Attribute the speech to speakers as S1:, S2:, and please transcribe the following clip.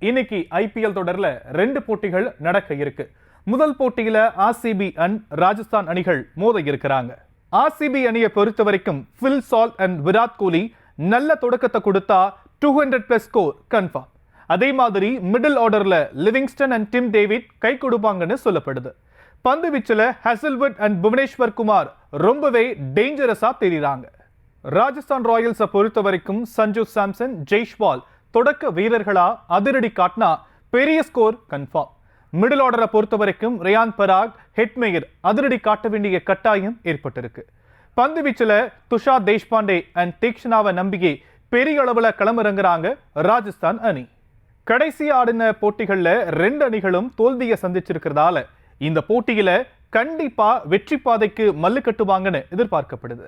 S1: இன்னைக்கு ஐபிஎல் தொடர்ல 2 போட்டிகள் நடக்க இருக்கு. முதல் போட்டியில ஆர்சிபி அண்ட் ராஜஸ்தான் அணிகள் மோத இருக்கிறாங்க. ஆர்சிபி அணியை பொறுத்த வரைக்கும் Phil Salt and Virat Kohli நல்ல தொடக்கத்தை கொடுத்தா 200+ ஸ்கோர் கன்ஃபார்ம். அதே மாதிரி மிடில் ஆர்டர்ல லிவிங்ஸ்டன் அண்ட் டிம் டேவிட் கை கொடுப்பாங்கன்னு சொல்லப்படுது. பந்து வீச்சுல ஹசல்வுட் அண்ட் புவனேஸ்வர் குமார் ரொம்பவே டேஞ்சரஸா தெரியுறாங்க. ராஜஸ்தான் ராயல்ஸை பொறுத்த வரைக்கும் சஞ்சு சாம்சன், ஜெய்ஷ்வால் தொடக்க வீரர்களா அதிரடி காட்டினா பெரிய ஸ்கோர் கன்ஃபார்ம். மிடில் ஆர்டரை பொறுத்த வரைக்கும் ரியான் பராக், ஹெட்மேயர் அதிரடி காட்ட வேண்டிய கட்டாயம் ஏற்பட்டிருக்கு. பந்து வீச்சுல துஷார் தேஷ்பாண்டே அண்ட் தீக்ஷனாவை நம்பிக்கை பெரிய அளவுல களமிறங்குறாங்க ராஜஸ்தான் அணி. கடைசி ஆடின போட்டிகள்ல 2 அணிகளும் தோல்வியை சந்திச்சிருக்கிறதால இந்த போட்டியில கண்டிப்பா வெற்றி பாதைக்கு மல்லு கட்டுவாங்கன்னு எதிர்பார்க்கப்படுது.